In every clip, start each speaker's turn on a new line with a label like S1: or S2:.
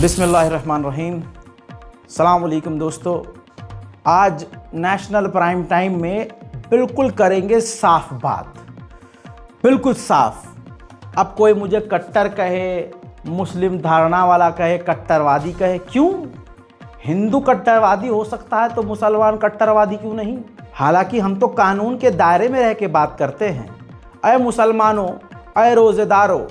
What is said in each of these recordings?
S1: बिस्मिल्लाहिर्रहमानिर्रहीम। अस्सलाम वालेकुम दोस्तों, आज नेशनल प्राइम टाइम में बिल्कुल करेंगे साफ बात, बिल्कुल साफ। अब कोई मुझे कट्टर कहे, मुस्लिम धारणा वाला कहे, कट्टरवादी कहे, क्यों? हिंदू कट्टरवादी हो सकता है तो मुसलमान कट्टरवादी क्यों नहीं? हालांकि हम तो कानून के दायरे में रह के बात करते हैं। अय मुसलमानों, अय रोज़ेदारों,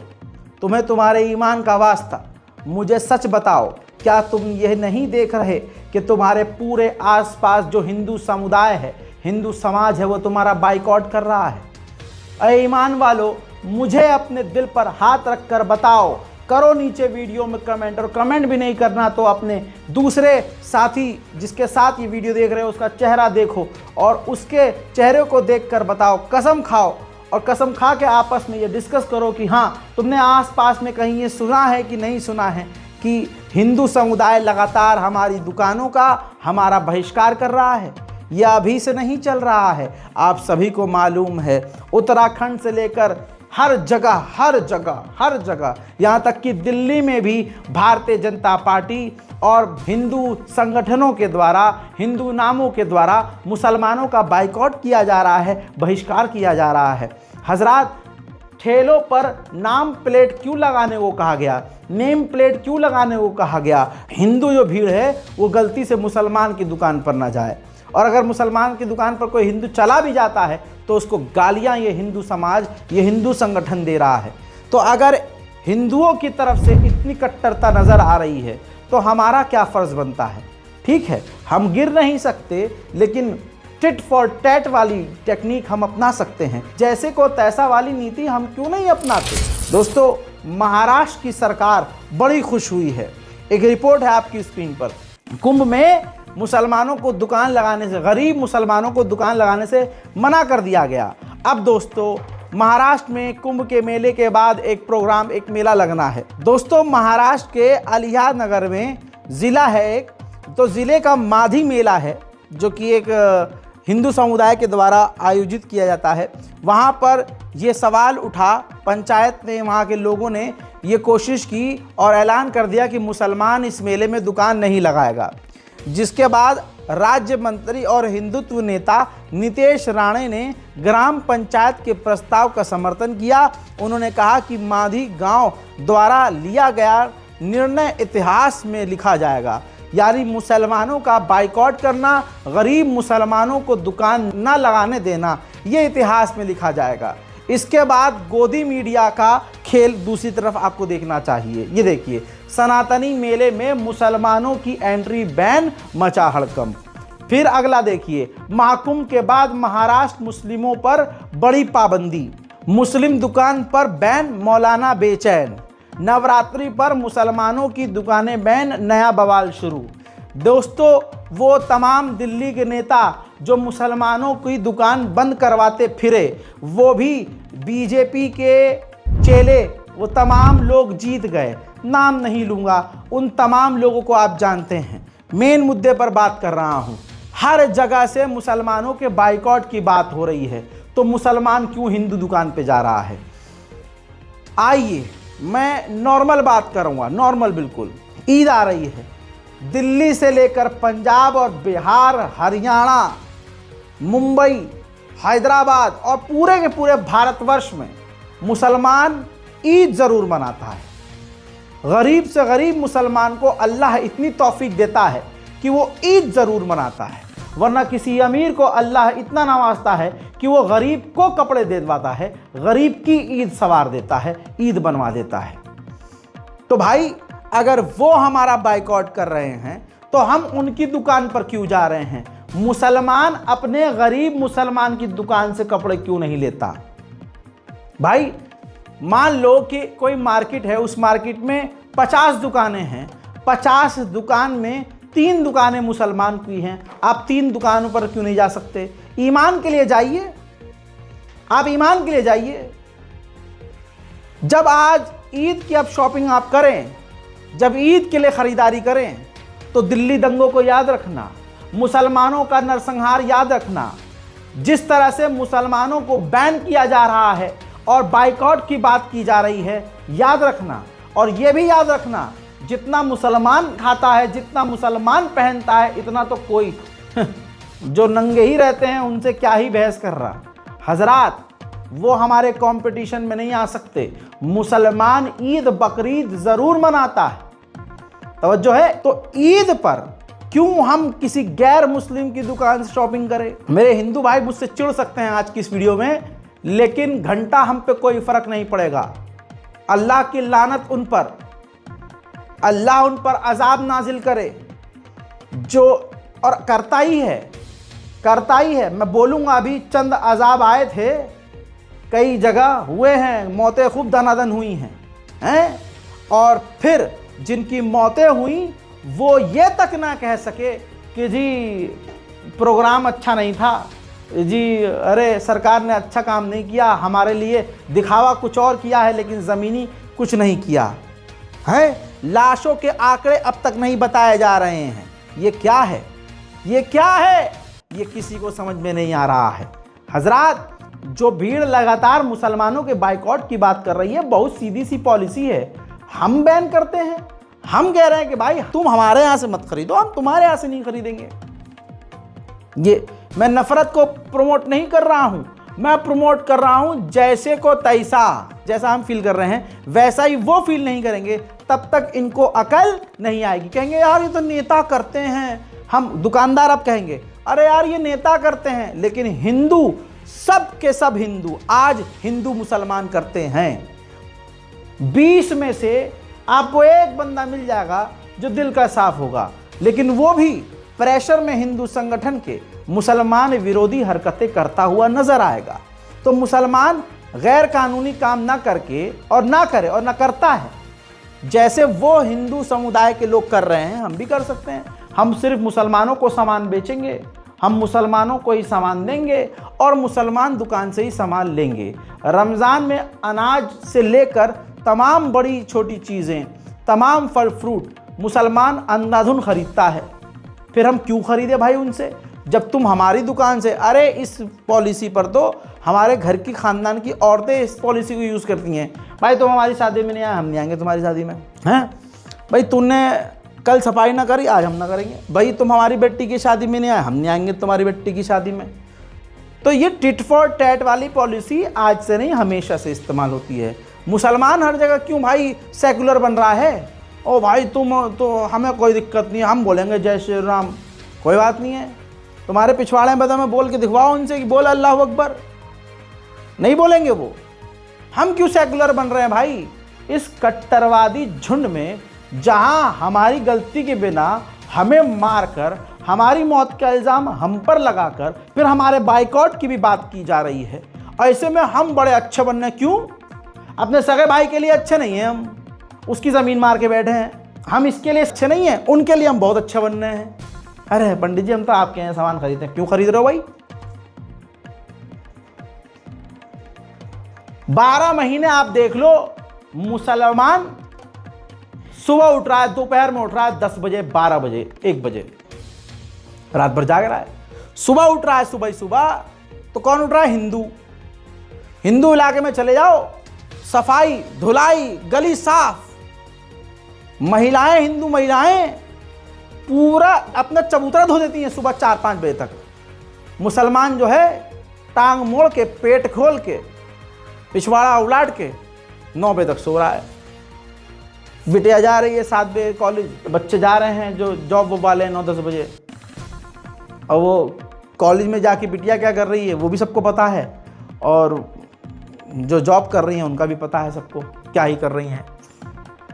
S1: तुम्हें तुम्हारे ईमान का वास्ता, मुझे सच बताओ, क्या तुम यह नहीं देख रहे कि तुम्हारे पूरे आसपास जो हिंदू समुदाय है, हिंदू समाज है, वो तुम्हारा बाइकआउट कर रहा है? अय ईमान वालों, मुझे अपने दिल पर हाथ रख कर बताओ। करो नीचे वीडियो में कमेंट, और कमेंट भी नहीं करना तो अपने दूसरे साथी जिसके साथ ये वीडियो देख रहे हो उसका चेहरा देखो और उसके चेहरे को देखकर बताओ, कसम खाओ और कसम खा के आपस में ये डिस्कस करो कि हाँ, तुमने आसपास में कहीं ये सुना है कि नहीं सुना है कि हिंदू समुदाय लगातार हमारी दुकानों का हमारा बहिष्कार कर रहा है। यह अभी से नहीं चल रहा है, आप सभी को मालूम है। उत्तराखंड से लेकर हर जगह यहाँ तक कि दिल्ली में भी भारतीय जनता पार्टी और हिंदू संगठनों के द्वारा, हिंदू नामों के द्वारा मुसलमानों का बाइकआउट किया जा रहा है, बहिष्कार किया जा रहा है। हजरात, ठेलों पर नाम प्लेट क्यों लगाने को कहा गया, नेम प्लेट क्यों लगाने को कहा गया? हिंदू जो भीड़ है वो गलती से मुसलमान की दुकान पर ना जाए, और अगर मुसलमान की दुकान पर कोई हिंदू चला भी जाता है तो उसको गालियां ये हिंदू समाज, ये हिंदू संगठन दे रहा है। तो अगर हिंदुओं की तरफ से इतनी कट्टरता नज़र आ रही है तो हमारा क्या फ़र्ज़ बनता है? ठीक है, हम गिर नहीं सकते, लेकिन टिट फॉर टैट वाली टेक्निक हम अपना सकते हैं। जैसे को तैसा वाली नीति हम क्यों नहीं अपनाते? दोस्तों, महाराष्ट्र की सरकार बड़ी खुश हुई है। एक रिपोर्ट है आपकी स्क्रीन पर। कुंभ में मुसलमानों को दुकान लगाने से, गरीब मुसलमानों को दुकान लगाने से मना कर दिया गया। अब दोस्तों, महाराष्ट्र में कुंभ के मेले के बाद एक प्रोग्राम, एक मेला लगना है। दोस्तों, महाराष्ट्र के अलियाद नगर में ज़िला है एक, तो ज़िले का माधी मेला है जो कि एक हिंदू समुदाय के द्वारा आयोजित किया जाता है। वहाँ पर ये सवाल उठा, पंचायत ने, वहाँ के लोगों ने ये कोशिश की और ऐलान कर दिया कि मुसलमान इस मेले में दुकान नहीं लगाएगा, जिसके बाद राज्य मंत्री और हिंदुत्व नेता नितेश राणे ने ग्राम पंचायत के प्रस्ताव का समर्थन किया। उन्होंने कहा कि माधी गांव द्वारा लिया गया निर्णय इतिहास में लिखा जाएगा, यानी मुसलमानों का बाइकआउट करना, गरीब मुसलमानों को दुकान न लगाने देना, ये इतिहास में लिखा जाएगा। इसके बाद गोदी मीडिया का खेल दूसरी तरफ आपको देखना चाहिए। ये देखिए, सनातनी मेले में मुसलमानों की एंट्री बैन, मचा हड़कंप। फिर अगला देखिए, महाकुंभ के बाद महाराष्ट्र मुस्लिमों पर बड़ी पाबंदी, मुस्लिम दुकान पर बैन, मौलाना बेचैन। नवरात्रि पर मुसलमानों की दुकानें बैन, नया बवाल शुरू। दोस्तों, वो तमाम दिल्ली के नेता जो मुसलमानों की दुकान बंद करवाते फिरे, वो भी बीजेपी के चेले, वो तमाम लोग जीत गए। नाम नहीं लूँगा, उन तमाम लोगों को आप जानते हैं। मेन मुद्दे पर बात कर रहा हूँ। हर जगह से मुसलमानों के बाइकआउट की बात हो रही है, तो मुसलमान क्यों हिंदू दुकान पे जा रहा है? आइए, मैं नॉर्मल बात करूँगा, नॉर्मल बिल्कुल। ईद आ रही है, दिल्ली से लेकर पंजाब और बिहार, हरियाणा, मुंबई, हैदराबाद और पूरे के पूरे भारतवर्ष में मुसलमान ईद ज़रूर मनाता है। गरीब से गरीब मुसलमान को अल्लाह इतनी तौफीक देता है कि वो ईद ज़रूर मनाता है, वरना किसी अमीर को अल्लाह इतना नवाजता है कि वो गरीब को कपड़े दिलवाता है, गरीब की ईद सवार देता है, ईद बनवा देता है। तो भाई, अगर वो हमारा बाइकआउट कर रहे हैं तो हम उनकी दुकान पर क्यों जा रहे हैं? मुसलमान अपने गरीब मुसलमान की दुकान से कपड़े क्यों नहीं लेता? भाई, मान लो कि कोई मार्केट है, उस मार्केट में 50 दुकानें हैं, 50 दुकान में 3 दुकानें मुसलमान की हैं, आप 3 दुकानों पर क्यों नहीं जा सकते? ईमान के लिए जाइए, आप ईमान के लिए जाइए। जब आज ईद की अब शॉपिंग आप करें, जब ईद के लिए ख़रीदारी करें, तो दिल्ली दंगों को याद रखना, मुसलमानों का नरसंहार याद रखना। जिस तरह से मुसलमानों को बैन किया जा रहा है और बाइकआउट की बात की जा रही है, याद रखना। और ये भी याद रखना, जितना मुसलमान खाता है, जितना मुसलमान पहनता है, इतना तो कोई जो नंगे ही रहते हैं उनसे क्या ही बहस कर रहा। हजरात, वो हमारे कंपटीशन में नहीं आ सकते। मुसलमान ईद बकरीद जरूर मनाता है, तवज्जो है। तो ईद पर क्यों हम किसी गैर मुस्लिम की दुकान से शॉपिंग करें? मेरे हिंदू भाई मुझसे चिढ़ सकते हैं आज की इस वीडियो में, लेकिन घंटा हम पे कोई फर्क नहीं पड़ेगा। अल्लाह की लानत उन पर, अल्लाह उन पर अजाब नाजिल करे जो, और करता ही है। मैं बोलूंगा, अभी चंद अजाब आए थे, कई जगह हुए हैं, मौतें खूब दनादन हुई हैं, और फिर जिनकी मौतें हुई वो ये तक ना कह सके कि जी प्रोग्राम अच्छा नहीं था, जी अरे सरकार ने अच्छा काम नहीं किया, हमारे लिए दिखावा कुछ और किया है लेकिन ज़मीनी कुछ नहीं किया है। लाशों के आंकड़े अब तक नहीं बताए जा रहे हैं। ये क्या है? ये किसी को समझ में नहीं आ रहा है। हजरात, जो भीड़ लगातार मुसलमानों के बाइकआउट की बात कर रही है, बहुत सीधी सी पॉलिसी है। हम बैन करते हैं, हम कह रहे हैं कि भाई तुम हमारे यहां से मत खरीदो, हम तुम्हारे यहां से नहीं खरीदेंगे। ये मैं नफरत को प्रमोट नहीं कर रहा हूं, मैं प्रमोट कर रहा हूं जैसे को तैसा, जैसा हम फील कर रहे हैं वैसा ही वो फील नहीं करेंगे, तब तक इनको अकल नहीं आएगी। कहेंगे यार ये तो नेता करते हैं, हम दुकानदार अब कहेंगे अरे यार ये नेता करते हैं, लेकिन हिंदू, सब के सब हिंदू आज हिंदू मुसलमान करते हैं। 20 में से आपको एक बंदा मिल जाएगा जो दिल का साफ होगा, लेकिन वो भी प्रेशर में हिंदू संगठन के मुसलमान विरोधी हरकतें करता हुआ नजर आएगा। तो मुसलमान गैर कानूनी काम ना करके और ना करे और ना करता है, जैसे वो हिंदू समुदाय के लोग कर रहे हैं हम भी कर सकते हैं। हम सिर्फ मुसलमानों को सामान बेचेंगे, हम मुसलमानों को ही सामान देंगे और मुसलमान दुकान से ही सामान लेंगे। रमज़ान में अनाज से लेकर तमाम बड़ी छोटी चीज़ें, तमाम फल फ्रूट मुसलमान अंधाधुन खरीदता है। फिर हम क्यों खरीदे भाई उनसे, जब तुम हमारी दुकान से, अरे इस पॉलिसी पर तो हमारे घर की ख़ानदान की औरतें इस पॉलिसी को यूज़ करती हैं। भाई तुम हमारी शादी में नहीं आए, हम नहीं आएंगे तुम्हारी शादी में, हैं भाई तुमने कल सफाई ना करी, आज हम ना करेंगे। भाई तुम हमारी बेटी की शादी में नहीं आए, हम नहीं आएंगे तुम्हारी बेटी की शादी में। तो ये टिट फॉर टैट वाली पॉलिसी आज से नहीं हमेशा से इस्तेमाल होती है। मुसलमान हर जगह क्यों भाई सेकुलर बन रहा है? ओ भाई तुम तो, हमें कोई दिक्कत नहीं है, हम बोलेंगे जय श्री राम, कोई बात नहीं है। तुम्हारे पिछवाड़े में में बोल के दिखवाओ उनसे कि बोल अल्लाह अकबर, नहीं बोलेंगे वो। हम क्यों सेकुलर बन रहे हैं भाई? इस कट्टरवादी झुंड में जहां हमारी गलती के बिना हमें मारकर, हमारी मौत का इल्ज़ाम हम पर लगाकर फिर हमारे बाइकआउट की भी बात की जा रही है, ऐसे में हम बड़े अच्छे बनने क्यों? अपने सगे भाई के लिए अच्छे नहीं हैं हम, उसकी ज़मीन मार के बैठे हैं। हम इसके लिए अच्छे नहीं हैं, उनके लिए हम बहुत अच्छे बन रहे हैं। अरे पंडित जी हम तो आपके यहाँ सामान खरीदते हैं, क्यों खरीद रहे हो भाई? 12 महीने आप देख लो, मुसलमान सुबह उठ रहा है, दोपहर में उठ रहा है 10 बजे, 12 बजे, 1 बजे, रात भर जाग रहा है। सुबह उठ रहा है, सुबह तो कौन उठ रहा है? हिंदू। हिंदू इलाके में चले जाओ, सफाई धुलाई, गली साफ, महिलाएं, हिंदू महिलाएं पूरा अपना चबूतरा धो देती हैं सुबह 4-5 बजे तक। मुसलमान जो है टांग मोड़ के, पेट खोल के, पिछवाड़ा उलाट के 9 बजे तक सो रहा है। बिटिया जा रही है 7 बजे कॉलेज, बच्चे जा रहे हैं जो जॉब वाले हैं 9-10 बजे, और वो कॉलेज में जाके बिटिया क्या कर रही है वो भी सबको पता है, और जो जॉब कर रही हैं उनका भी पता है सबको क्या ही कर रही हैं।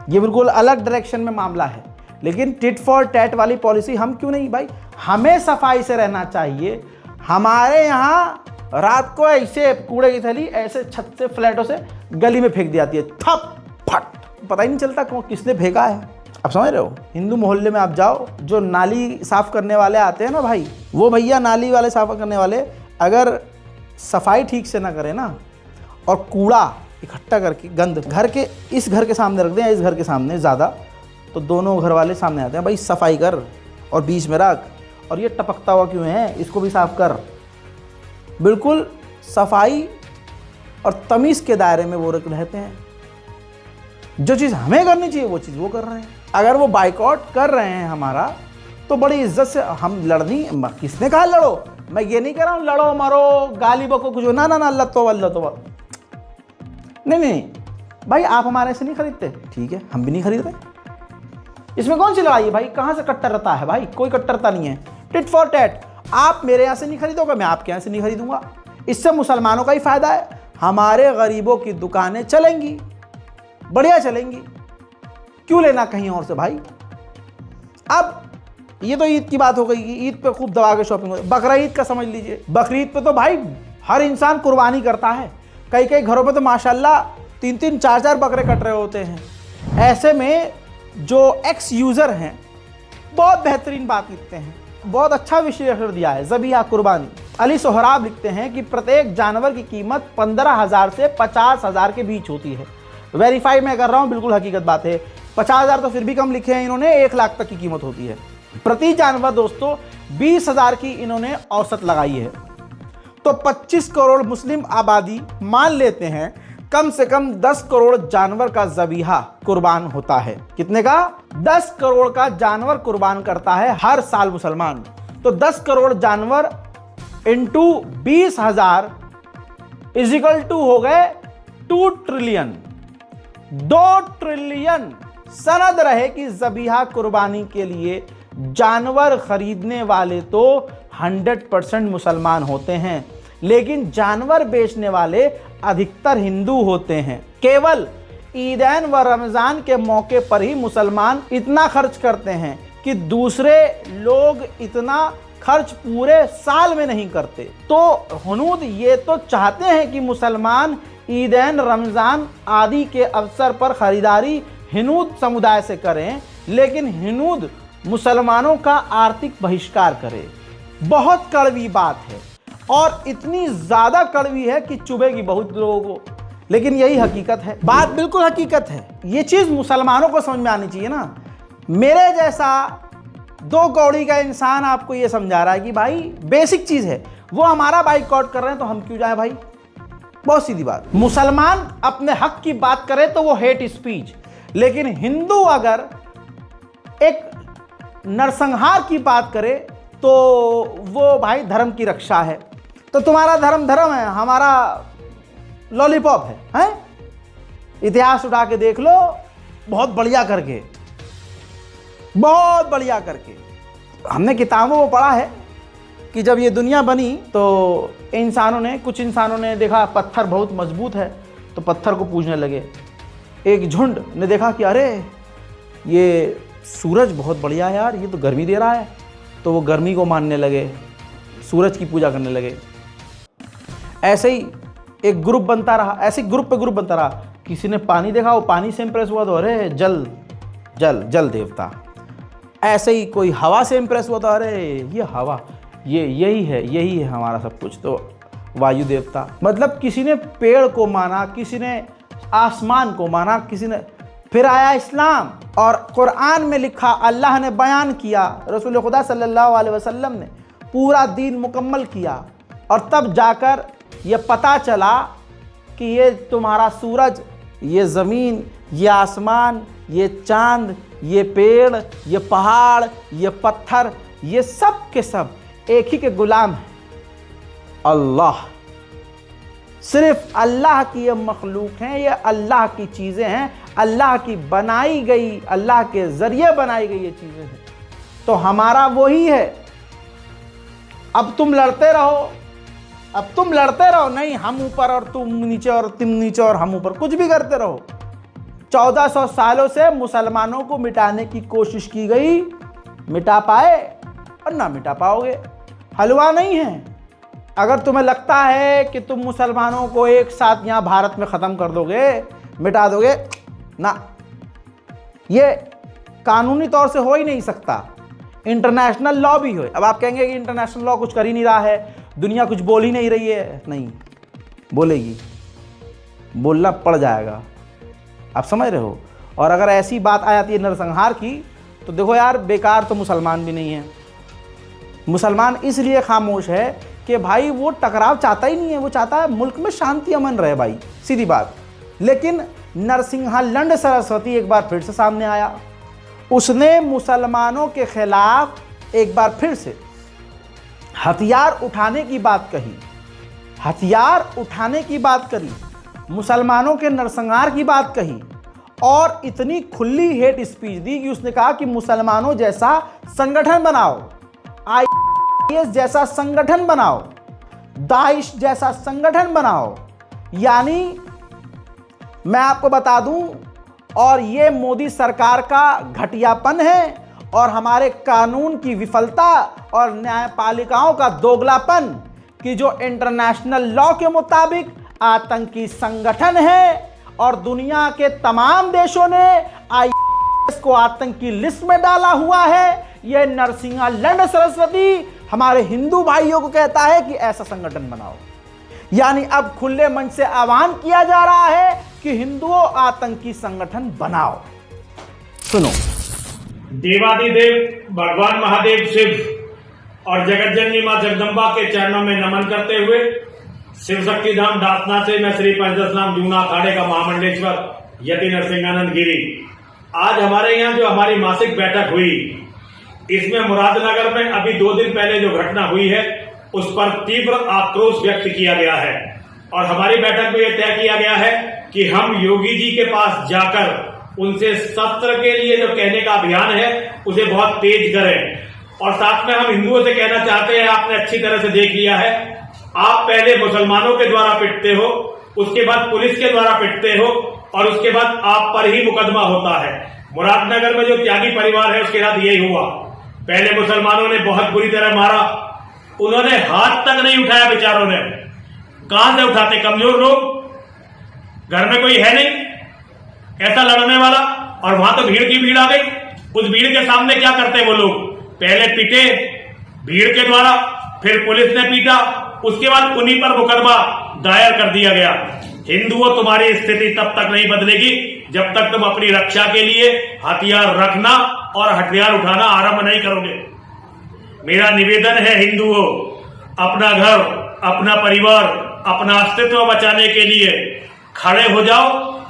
S1: ये बिल्कुल अलग डायरेक्शन में मामला है। लेकिन टिट फॉर टैट वाली पॉलिसी हम क्यों नहीं भाई? हमें सफाई से रहना चाहिए। हमारे यहाँ रात को ऐसे कूड़े की थैली ऐसे छत से, फ्लैटों से गली में फेंक दी जाती है, थप फट, पता ही नहीं चलता किसने फेंका है। आप समझ रहे हो? हिंदू मोहल्ले में आप जाओ, जो नाली साफ़ करने वाले आते हैं ना भाई, वो भैया नाली वाले साफ़ करने वाले अगर सफाई ठीक से ना करें ना, और कूड़ा इकट्ठा करके गंद घर के, इस घर के सामने रख दें, इस घर के सामने ज़्यादा, तो दोनों घर वाले सामने आते हैं, भाई सफाई कर और बीच में रख, और ये टपकता हुआ क्यों है, इसको भी साफ कर। बिल्कुल सफाई और तमीज़ के दायरे में वो रहते हैं। जो चीज़ हमें करनी चाहिए वो चीज़ वो कर रहे हैं। अगर वो बाइकआउट कर रहे हैं हमारा तो बड़ी इज्जत से हम लड़नी, किसने कहा लड़ो, मैं ये नहीं कह रहा हूँ लड़ो मरो गाली बको कुछ, ना ना ना, अल्लाह तो नहीं भाई, आप हमारे से नहीं खरीदते, ठीक है, हम भी नहीं खरीद रहे, इसमें कौन सी लड़ाई है भाई, कहाँ से कट्टरता है भाई, कोई कट्टरता नहीं है, टिट फॉर टैट, आप मेरे यहाँ से नहीं खरीदोगे, मैं आपके यहाँ से नहीं खरीदूंगा, इससे मुसलमानों का ही फायदा है, हमारे गरीबों की दुकानें चलेंगी, बढ़िया चलेंगी, क्यों लेना कहीं और से भाई। अब ये तो ईद की बात हो गई कि ईद पे खूब दबा के शॉपिंग होती है, बकरा ईद का समझ लीजिए, बकरीद पे तो भाई हर इंसान कुर्बानी करता है, कई कई घरों पे तो माशाल्लाह 3-3 4-4 बकरे कट रहे होते हैं। ऐसे में जो एक्स यूज़र हैं बहुत बेहतरीन बात लिखते हैं, बहुत अच्छा विश्लेषण दिया है, ज़बीहा कुर्बानी। अली सोहराब लिखते हैं कि प्रत्येक जानवर की कीमत 15,000 से 50,000 के बीच होती है। वेरीफाई मैं कर रहा हूँ, बिल्कुल हकीकत बात है, 50,000 तो फिर भी कम लिखे हैं इन्होंने, 1 लाख तक की कीमत होती है प्रति जानवर। दोस्तों 20,000 की इन्होंने औसत लगाई है, तो 25 करोड़ मुस्लिम आबादी मान लेते हैं कम से कम 10 करोड़ जानवर का ज़बीहा कुर्बान होता है। कितने का? 10 करोड़ का जानवर कुर्बान करता है हर साल मुसलमान। तो 10 करोड़ जानवर इंटू 20,000 इजिकल टू हो गए 2 ट्रिलियन। 2 ट्रिलियन सनद रहे कि ज़बीहा कुर्बानी के लिए जानवर खरीदने वाले तो 100% मुसलमान होते हैं, लेकिन जानवर बेचने वाले अधिकतर हिंदू होते हैं। केवल ईदैन व रमज़ान के मौके पर ही मुसलमान इतना खर्च करते हैं कि दूसरे लोग इतना खर्च पूरे साल में नहीं करते। तो हुनूद ये तो चाहते हैं कि मुसलमान ईदैन रमज़ान आदि के अवसर पर ख़रीदारी हिनूद समुदाय से करें, लेकिन हिनूद मुसलमानों का आर्थिक बहिष्कार करे। बहुत कड़वी बात है और इतनी ज़्यादा कड़वी है कि चुभेगी बहुत लोगों को, लेकिन यही हकीकत है, बात बिल्कुल हकीकत है। ये चीज़ मुसलमानों को समझ में आनी चाहिए ना। मेरे जैसा 2 कौड़ी का इंसान आपको ये समझा रहा है कि भाई बेसिक चीज़ है, वो हमारा बाइकआउट कर रहे हैं तो हम क्यों जाए भाई। बहुत सीधी बात। मुसलमान अपने हक की बात करे तो वो हेट स्पीच, लेकिन हिंदू अगर एक नरसंहार की बात करे तो वो भाई धर्म की रक्षा है। तो तुम्हारा धर्म धर्म है, हमारा लॉलीपॉप है? इतिहास उठा के देख लो, बहुत बढ़िया करके, बहुत बढ़िया करके। हमने किताबों में पढ़ा है कि जब ये दुनिया बनी तो कुछ इंसानों ने देखा पत्थर बहुत मजबूत है तो पत्थर को पूजने लगे। एक झुंड ने देखा कि अरे ये सूरज बहुत बढ़िया है यार, ये तो गर्मी दे रहा है, तो वो गर्मी को मानने लगे, सूरज की पूजा करने लगे। ऐसे ही एक ग्रुप बनता रहा, ऐसे ग्रुप पे ग्रुप बनता रहा। किसी ने पानी देखा, वो पानी से इंप्रेस हुआ तो अरे जल जल जल देवता। ऐसे ही कोई हवा से इंप्रेस हुआ तो अरे ये हवा, यही है हमारा सब कुछ, तो वायु देवता। मतलब किसी ने पेड़ को माना, किसी ने आसमान को माना, किसी ने। फिर आया इस्लाम और कुरान में लिखा, अल्लाह ने बयान किया, रसूल खुदा सल्लल्लाहु अलैहि वसल्लम ने पूरा दीन मुकम्मल किया, और तब जाकर ये पता चला कि ये तुम्हारा सूरज, ये ज़मीन, ये आसमान, ये चांद, ये पेड़, ये पहाड़, ये पत्थर, ये सब के सब एक ही के गुलाम हैं, अल्लाह। सिर्फ अल्लाह की ये मखलूक हैं, ये अल्लाह की चीज़ें हैं, अल्लाह की बनाई गई, अल्लाह के ज़रिए बनाई गई ये चीज़ें हैं। तो हमारा वही है। अब तुम लड़ते रहो, नहीं हम ऊपर और तुम नीचे और तुम नीचे और हम ऊपर, कुछ भी करते रहो। 1400 सालों से मुसलमानों को मिटाने की कोशिश की गई, मिटा पाए और ना मिटा पाओगे। हलवा नहीं है। अगर तुम्हें लगता है कि तुम मुसलमानों को एक साथ यहाँ भारत में ख़त्म कर दोगे, मिटा दोगे, ना, ये कानूनी तौर से हो ही नहीं सकता। इंटरनेशनल लॉ भी हो। अब आप कहेंगे कि इंटरनेशनल लॉ कुछ कर ही नहीं रहा है, दुनिया कुछ बोल ही नहीं रही है। नहीं बोलेगी, बोलना पड़ जाएगा, आप समझ रहे हो। और अगर ऐसी बात आ जाती है नरसंहार की, तो देखो यार, बेकार तो मुसलमान भी नहीं है। मुसलमान इसलिए खामोश है कि भाई वो टकराव चाहता ही नहीं है, वो चाहता है मुल्क में शांति अमन रहे भाई, सीधी बात। लेकिन नरसिंहा लंड सरस्वती एक बार फिर से सामने आया उसने मुसलमानों के खिलाफ एक बार फिर से हथियार उठाने की बात कही, हथियार उठाने की बात करी, मुसलमानों के नरसंहार की बात कही और इतनी खुली हेट स्पीच दी कि उसने कहा कि मुसलमानों जैसा संगठन बनाओ, आईएस जैसा संगठन बनाओ, दाइश जैसा संगठन बनाओ। यानी मैं आपको बता दूं, और ये मोदी सरकार का घटियापन है और हमारे कानून की विफलता और न्यायपालिकाओं का दोगलापन कि जो इंटरनेशनल लॉ के मुताबिक आतंकी संगठन है और दुनिया के तमाम देशों ने आईएस को आतंकी लिस्ट में डाला हुआ है। यह नरसिंहा लंड सरस्वती हमारे हिंदू भाइयों को कहता है कि ऐसा संगठन बनाओ। यानी अब खुले मन से आह्वान किया जा रहा है कि हिंदुओं आतंकी संगठन बनाओ। सुनो।
S2: देवादिदेव भगवान महादेव शिव और जगत जननी मां जगदम्बा के चरणों में नमन करते हुए शिव शक्ति धाम दासना से मैं श्री पंचदशनाम जूना अखाड़े का महामंडलेश्वर यति नरसिंहानंद गिरी। आज हमारे यहाँ जो हमारी मासिक बैठक हुई, इसमें मुरादनगर में अभी 2 दिन पहले जो घटना हुई है उस पर तीव्र आक्रोश व्यक्त किया गया है और हमारी बैठक में यह तय किया गया है कि हम योगी जी के पास जाकर उनसे सत्र के लिए जो कहने का अभियान है उसे बहुत तेज करें। और साथ में हम हिंदुओं से कहना चाहते हैं, आपने अच्छी तरह से देख लिया है, आप पहले मुसलमानों के द्वारा पिटते हो, उसके बाद पुलिस के द्वारा पिटते हो और उसके बाद आप पर ही मुकदमा होता है। मुरादनगर में जो त्यागी परिवार है उसके साथ यही हुआ। पहले मुसलमानों ने बहुत बुरी तरह मारा, उन्होंने हाथ तक नहीं उठाया बेचारों ने। कहां से उठाते? कमजोर लोग, घर में कोई है नहीं ऐसा लड़ने वाला, और वहां तो भीड़ की भीड़ आ गई। उस भीड़ के सामने क्या करते वो लोग? पहले पीटे भीड़ के द्वारा, फिर पुलिस ने पीटा, उसके बाद उन्हीं पर मुकदमा दायर कर दिया गया। हिंदुओं, तुम्हारी स्थिति तब तक नहीं बदलेगी जब तक तुम अपनी रक्षा के लिए हथियार रखना और हथियार उठाना आरंभ नहीं करोगे। मेरा निवेदन है हिंदुओं, अपना घर, अपना परिवार, अपना अस्तित्व बचाने के लिए खड़े हो जाओ,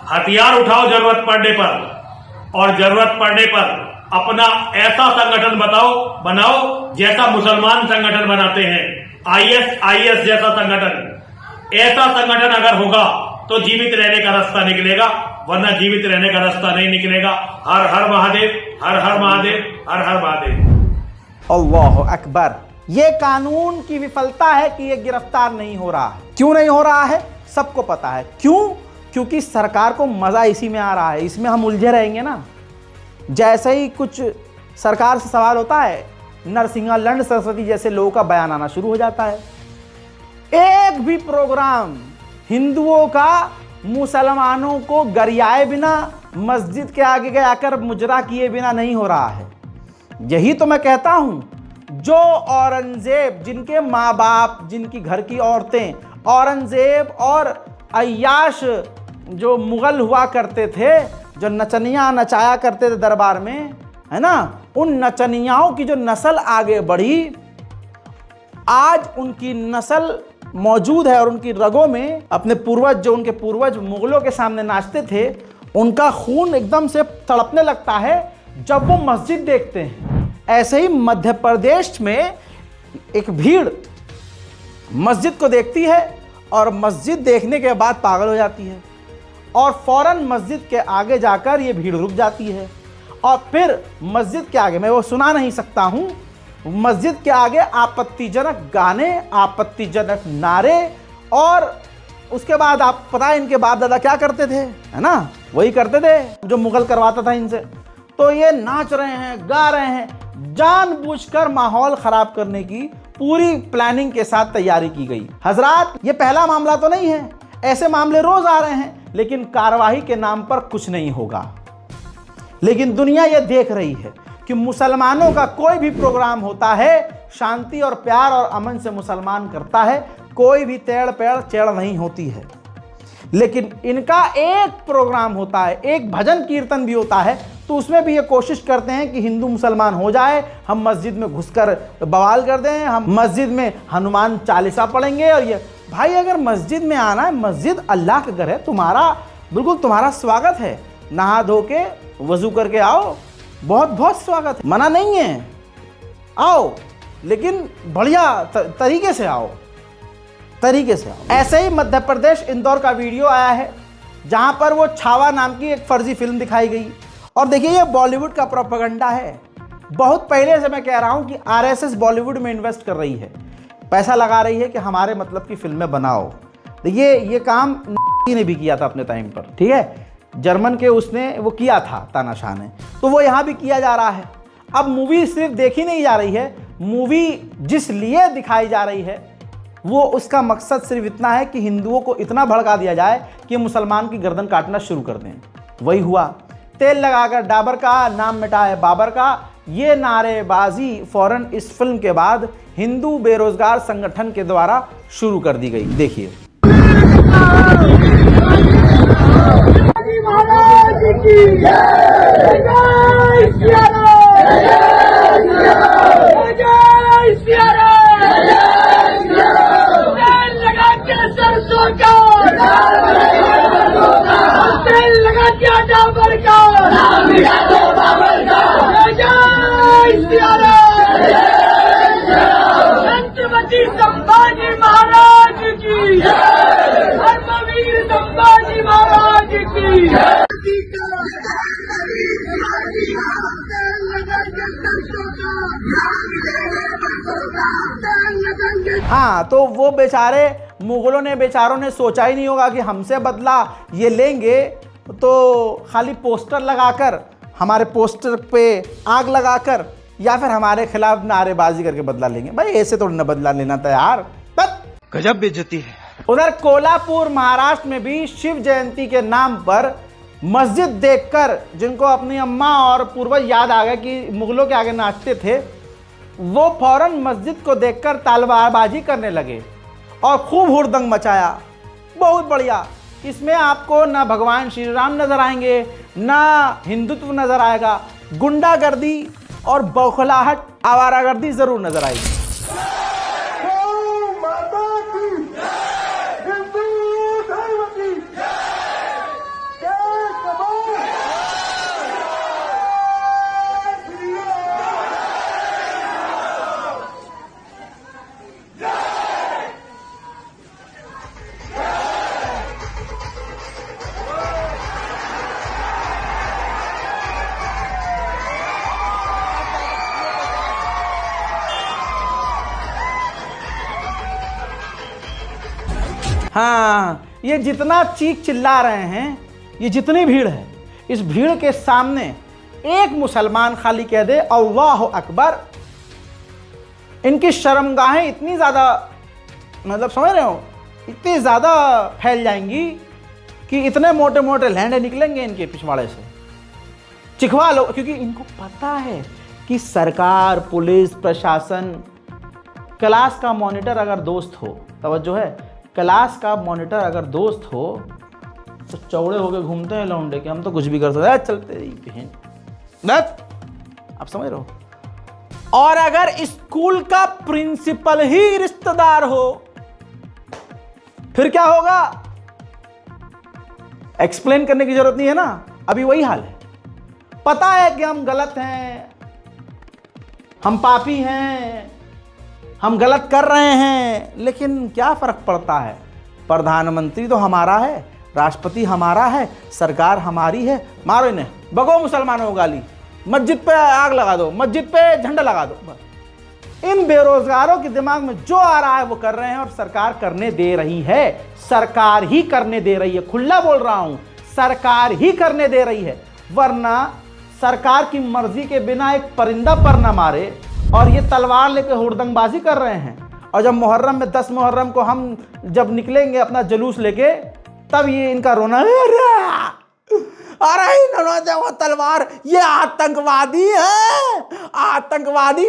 S2: हथियार उठाओ जरूरत पड़ने पर, और जरूरत पड़ने पर अपना ऐसा संगठन बनाओ जैसा मुसलमान संगठन बनाते हैं। आईएस जैसा संगठन, ऐसा संगठन अगर होगा तो जीवित रहने का रास्ता निकलेगा, वरना जीवित रहने का रास्ता नहीं निकलेगा। हर हर महादेव, हर हर महादेव, हर हर महादेव।
S1: अल्लाह अकबर। ये कानून की विफलता है कि ये गिरफ्तार नहीं हो रहा है। क्यों नहीं हो रहा है? सबको पता है क्यों। क्योंकि सरकार को मजा इसी में आ रहा है। इसमें हम उलझे रहेंगे ना। जैसे ही कुछ सरकार से सवाल होता है, नरसिंहा लंड सरस्वती जैसे लोगों का बयान आना शुरू हो जाता है। एक भी प्रोग्राम हिंदुओं का मुसलमानों को गरियाए बिना, मस्जिद के आगे आकर मुजरा किए बिना नहीं हो रहा है। यही तो मैं कहता हूं, जो औरंगजेब, जिनके माँ बाप, जिनकी घर की औरतें औरंगजेब और अय्याश जो मुगल हुआ करते थे, जो नचनियाँ नचाया करते थे दरबार में, है ना, उन नचनियाओं की जो नस्ल आगे बढ़ी, आज उनकी नस्ल मौजूद है और उनकी रगों में अपने पूर्वज, जो उनके पूर्वज मुगलों के सामने नाचते थे, उनका खून एकदम से तड़पने लगता है जब वो मस्जिद देखते हैं। ऐसे ही मध्य प्रदेश में एक भीड़ मस्जिद को देखती है और मस्जिद देखने के बाद पागल हो जाती है और फौरन मस्जिद के आगे जाकर ये भीड़ रुक जाती है और फिर मस्जिद के आगे, मैं वो सुना नहीं सकता हूँ, मस्जिद के आगे आपत्तिजनक गाने, आपत्तिजनक नारे, और उसके बाद आप पता है इनके बाप दादा क्या करते थे, है ना, वही करते थे जो मुगल करवाता था इनसे। तो ये नाच रहे हैं, गा रहे हैं, जानबूझकर माहौल खराब करने की पूरी प्लानिंग के साथ तैयारी की गई। हजरात, ये पहला मामला तो नहीं है, ऐसे मामले रोज आ रहे हैं, लेकिन कार्रवाई के नाम पर कुछ नहीं होगा। लेकिन दुनिया ये देख रही है कि मुसलमानों का कोई भी प्रोग्राम होता है, शांति और प्यार और अमन से मुसलमान करता है, कोई भी तेड़ पेड़ चेड़ नहीं होती है। लेकिन इनका एक प्रोग्राम होता है, एक भजन कीर्तन भी होता है, तो उसमें भी ये कोशिश करते हैं कि हिंदू मुसलमान हो जाए, हम मस्जिद में घुसकर बवाल कर दें, हम मस्जिद में हनुमान चालीसा पढ़ेंगे। और ये भाई, अगर मस्जिद में आना है, मस्जिद अल्लाह का घर है, तुम्हारा बिल्कुल तुम्हारा स्वागत है। नहा धो के वजू करके आओ, बहुत बहुत स्वागत है, मना नहीं है, आओ, लेकिन बढ़िया तरीके से आओ, तरीके से आओ। ऐसे ही मध्य प्रदेश इंदौर का वीडियो आया है जहां पर वो छावा नाम की एक फर्जी फिल्म दिखाई गई। और देखिए ये बॉलीवुड का प्रोपेगेंडा है। बहुत पहले से मैं कह रहा हूं कि आरएसएस बॉलीवुड में इन्वेस्ट कर रही है, पैसा लगा रही है कि हमारे मतलब की फिल्में बनाओ। देखिए ये काम ने भी किया था अपने टाइम पर, ठीक है, जर्मन के उसने वो किया था तानाशाह ने, तो वो यहाँ भी किया जा रहा है। अब मूवी सिर्फ देखी नहीं जा रही है, मूवी जिस लिए दिखाई जा रही है वो उसका मकसद सिर्फ इतना है कि हिंदुओं को इतना भड़का दिया जाए कि मुसलमान की गर्दन काटना शुरू कर दें। वही हुआ, तेल लगाकर डाबर का, नाम मिटाए बाबर का, ये नारेबाजी फौरन इस फिल्म के बाद हिंदू बेरोजगार संगठन के द्वारा शुरू कर दी गई। देखिए
S3: महाराज की जय, जय सिया राम, जय सिया राम, तेल लगा के सरसों का, तेल लगा के डाबर का, जय सिया राम, छत्रपति संभाजी महाराज की, धर्मवीर संभाजी महाराज की।
S1: हाँ, तो वो बेचारे मुगलों ने बेचारों ने सोचा ही नहीं होगा कि हमसे बदला ये लेंगे, तो खाली पोस्टर लगाकर, हमारे पोस्टर पे आग लगाकर या फिर हमारे खिलाफ नारेबाजी करके बदला लेंगे। भाई ऐसे तो न बदला लेना तैयार,
S4: गजब बेइज्जती है।
S1: उधर कोल्हापुर महाराष्ट्र में भी शिव जयंती के नाम पर मस्जिद देखकर जिनको अपनी अम्मा और पूर्वज याद आ गए कि मुगलों के आगे नाचते थे, वो फौरन मस्जिद को देखकर तलवारबाजी करने लगे और खूब हुड़दंग मचाया। बहुत बढ़िया, इसमें आपको ना भगवान श्री राम नजर आएंगे, ना हिंदुत्व नजर आएगा, गुंडागर्दी और बौखलाहट, आवारागर्दी जरूर नजर आएगी। हाँ, ये जितना चीख चिल्ला रहे हैं, ये जितनी भीड़ है, इस भीड़ के सामने एक मुसलमान खाली कह दे अल्लाह अकबर, इनकी शर्मगाहें इतनी ज़्यादा, मतलब समझ रहे हो, इतनी ज़्यादा फैल जाएंगी कि इतने मोटे मोटे लहंडे निकलेंगे इनके पिछवाड़े से। चिखवा लो, क्योंकि इनको पता है कि सरकार, पुलिस, प्रशासन, क्लास का मॉनिटर अगर दोस्त हो, तवज्जो है, क्लास का मॉनिटर अगर दोस्त हो तो चौड़े होके घूमते हैं लौंडे के, हम तो कुछ भी कर सकते हैं, चलते ही आप समझ रहे हो। और अगर स्कूल का प्रिंसिपल ही रिश्तेदार हो फिर क्या होगा, एक्सप्लेन करने की जरूरत नहीं है ना। अभी वही हाल है, पता है कि हम गलत हैं, हम पापी हैं, हम गलत कर रहे हैं, लेकिन क्या फर्क पड़ता है, प्रधानमंत्री तो हमारा है, राष्ट्रपति हमारा है, सरकार हमारी है, मारो इन्हें, भगो मुसलमानों को गाली, मस्जिद पे आग लगा दो, मस्जिद पे झंडा लगा दो। इन बेरोजगारों के दिमाग में जो आ रहा है वो कर रहे हैं, और सरकार करने दे रही है, सरकार ही करने दे रही है, खुला बोल रहा हूं, सरकार ही करने दे रही है। वरना सरकार की मर्जी के बिना एक परिंदा पर न मारे, और ये तलवार लेकर हुड़दंगबाजी कर रहे हैं। और जब मुहर्रम में 10 मुहर्रम को हम जब निकलेंगे अपना जुलूस लेके, तब ये इनका रोना, अरे इन्होंने देखो तलवार, ये आतंकवादी है, आतंकवादी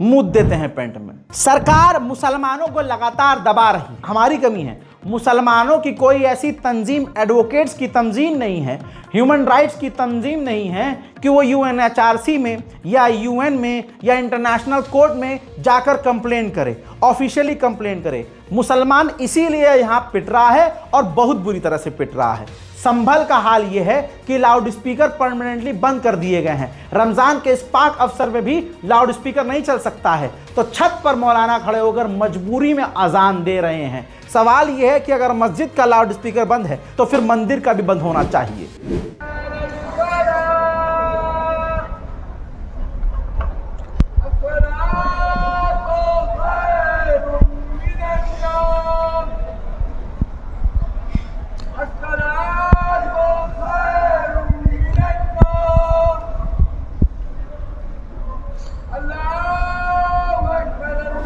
S1: मुद देते हैं पेंट में। सरकार मुसलमानों को लगातार दबा रही, हमारी कमी है, मुसलमानों की कोई ऐसी तंजीम, एडवोकेट्स की तंजीम नहीं है, ह्यूमन राइट्स की तंजीम नहीं है कि वो UNHRC में या UN में या इंटरनेशनल कोर्ट में जाकर कंप्लेन करे, ऑफिशियली कंप्लेन करे। मुसलमान इसीलिए यहाँ पिट रहा है और बहुत बुरी तरह से पिट रहा है। संभल का हाल यह है कि लाउड स्पीकर परमानेंटली बंद कर दिए गए हैं। रमजान के इस पाक अवसर में भी लाउड स्पीकर नहीं चल सकता है, तो छत पर मौलाना खड़े होकर मजबूरी में अजान दे रहे हैं। सवाल यह है कि अगर मस्जिद का लाउड स्पीकर बंद है तो फिर मंदिर का भी बंद होना चाहिए।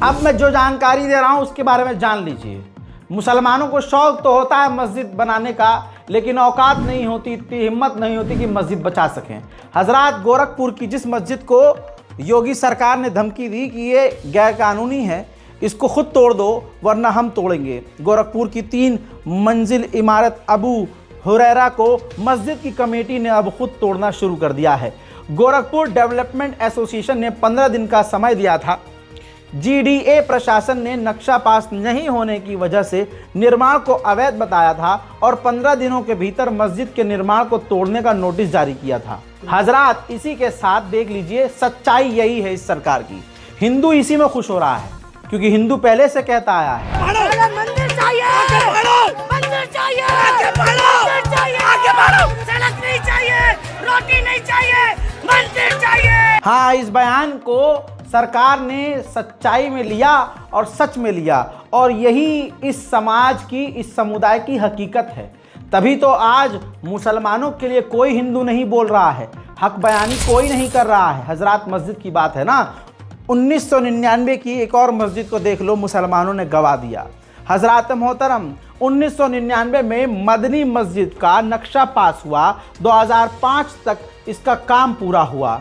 S1: अब मैं जो जानकारी दे रहा हूं उसके बारे में जान लीजिए। मुसलमानों को शौक तो होता है मस्जिद बनाने का, लेकिन औकात नहीं होती, इतनी हिम्मत नहीं होती कि मस्जिद बचा सकें। हजरात, गोरखपुर की जिस मस्जिद को योगी सरकार ने धमकी दी कि ये गैरकानूनी है, इसको खुद तोड़ दो वरना हम तोड़ेंगे। गोरखपुर की 3 मंजिल इमारत अबू हुरैरा को मस्जिद की कमेटी ने अब खुद तोड़ना शुरू कर दिया है। गोरखपुर डेवलपमेंट एसोसिएशन ने 15 दिन का समय दिया था। GDA प्रशासन ने नक्शा पास नहीं होने की वजह से निर्माण को अवैध बताया था और 15 दिनों के भीतर मस्जिद के निर्माण को तोड़ने का नोटिस जारी किया था। हजरात, इसी के साथ देख लीजिए, सच्चाई यही है इस सरकार की। हिंदू इसी में खुश हो रहा है क्योंकि हिंदू पहले से कहता आया है
S3: मंदिर चाहिए, मंदिर चाहिए, मंदिर चाहिए, सड़क नहीं चाहिए, रोटी नहीं चाहिए, मंदिर चाहिए।
S1: हाँ, इस बयान को सरकार ने सच्चाई में लिया और सच में लिया, और यही इस समाज की, इस समुदाय की हकीकत है। तभी तो आज मुसलमानों के लिए कोई हिंदू नहीं बोल रहा है, हक बयानी कोई नहीं कर रहा है। हजरात, मस्जिद की बात है ना, 1999 की एक और मस्जिद को देख लो, मुसलमानों ने गवा दिया। हजरात मोहतरम, 1999 में मदनी मस्जिद का नक्शा पास हुआ, 2005 तक इसका काम पूरा हुआ।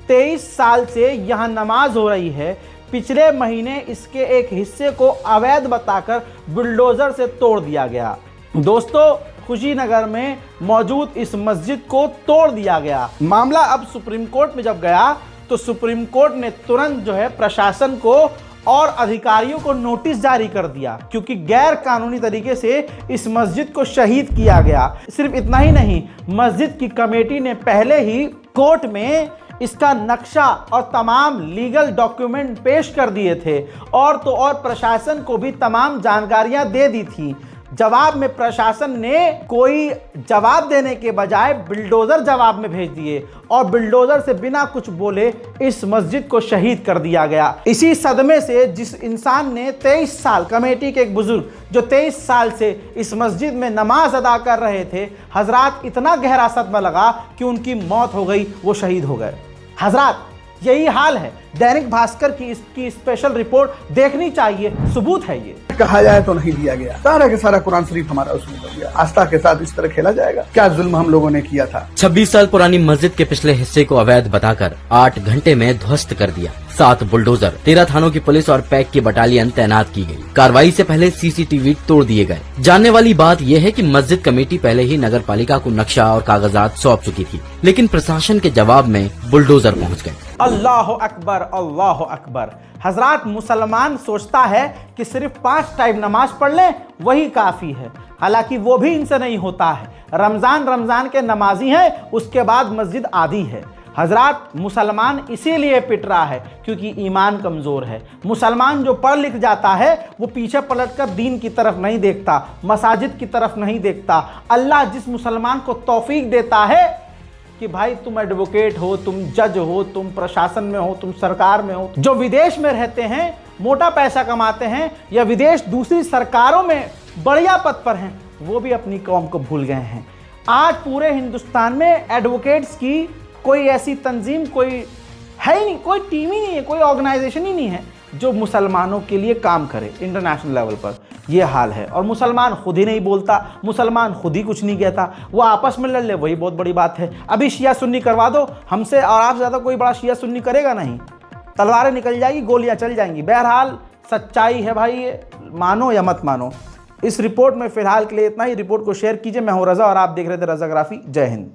S1: 23 साल से यहाँ नमाज हो रही है। पिछले महीने इसके एक हिस्से को अवैध बताकर बुलडोजर से तोड़ दिया गया। दोस्तों, खुशीनगर में मौजूद इस मस्जिद को तोड़ दिया गया। मामला अब सुप्रीम कोर्ट में जब गया तो सुप्रीम कोर्ट ने तुरंत जो है प्रशासन को और अधिकारियों को नोटिस जारी कर दिया, क्योंकि गैर कानूनी तरीके से इस मस्जिद को शहीद किया गया। सिर्फ इतना ही नहीं, मस्जिद की कमेटी ने पहले ही कोर्ट में इसका नक्शा और तमाम लीगल डॉक्यूमेंट पेश कर दिए थे, और तो और प्रशासन को भी तमाम जानकारियां दे दी थी। जवाब में प्रशासन ने कोई जवाब देने के बजाय बिल्डोजर जवाब में भेज दिए, और बिल्डोजर से बिना कुछ बोले इस मस्जिद को शहीद कर दिया गया। इसी सदमे से जिस इंसान ने 23 साल, कमेटी के एक बुजुर्ग जो 23 साल से इस मस्जिद में नमाज अदा कर रहे थे, हजरात, इतना गहरा सदमा लगा कि उनकी मौत हो गई, वो शहीद हो गए। हजरात, यही हाल है। दैनिक भास्कर की इसकी स्पेशल रिपोर्ट देखनी चाहिए, सबूत है ये।
S5: कहा जाए तो नहीं दिया गया, सारा के सारा कुरान शरीफ हमारा उसमें हो गया। आस्था के साथ इस तरह खेला जाएगा? क्या जुल्म हम लोगों ने किया था।
S6: 26 साल पुरानी मस्जिद के पिछले हिस्से को अवैध बताकर 8 घंटे में ध्वस्त कर दिया। 7 बुलडोजर, 13 थानों की पुलिस और पैक की बटालियन तैनात की गई। कार्रवाई से पहले CCTV तोड़ दिए गए। जानने वाली बात यह है कि मस्जिद कमेटी पहले ही नगर पालिका को नक्शा और कागजात सौंप चुकी थी, लेकिन प्रशासन के जवाब में बुलडोजर पहुंच गए।
S1: अल्लाह अकबर, अल्लाह अकबर। हजरात, मुसलमान सोचता है कि सिर्फ 5 टाइम नमाज पढ़ लें वही काफ़ी है, हालांकि वो भी इनसे नहीं होता है। रमज़ान के नमाजी हैं, उसके बाद मस्जिद आदि है। हजरात, मुसलमान इसीलिए पिट रहा है क्योंकि ईमान कमज़ोर है। मुसलमान जो पढ़ लिख जाता है वो पीछे पलटकर दीन की तरफ नहीं देखता, मसाजिद की तरफ नहीं देखता। अल्लाह जिस मुसलमान को तौफीक देता है कि भाई तुम एडवोकेट हो, तुम जज हो, तुम प्रशासन में हो, तुम सरकार में हो, जो विदेश में रहते हैं, मोटा पैसा कमाते हैं, या विदेश दूसरी सरकारों में बढ़िया पद पर हैं, वो भी अपनी कौम को भूल गए हैं। आज पूरे हिंदुस्तान में एडवोकेट्स की कोई ऐसी तंजीम कोई है ही नहीं, कोई टीम ही नहीं है, कोई ऑर्गेनाइजेशन ही नहीं है जो मुसलमानों के लिए काम करे इंटरनेशनल लेवल पर। यह हाल है, और मुसलमान खुद ही नहीं बोलता, मुसलमान खुद ही कुछ नहीं कहता, वो आपस में लड़ ले, वही बहुत बड़ी बात है। अभी शिया सुन्नी करवा दो हमसे, और आपसे ज़्यादा कोई बड़ा शिया सुन्नी करेगा नहीं, तलवारें निकल जाएगी, गोलियां चल जाएंगी। बहरहाल सच्चाई है भाई, ये मानो या मत मानो। इस रिपोर्ट में फिलहाल के लिए इतना ही। रिपोर्ट को शेयर कीजिए। मैं हूं रजा और आप देख रहे थे रजाग्राफी। जय हिंद।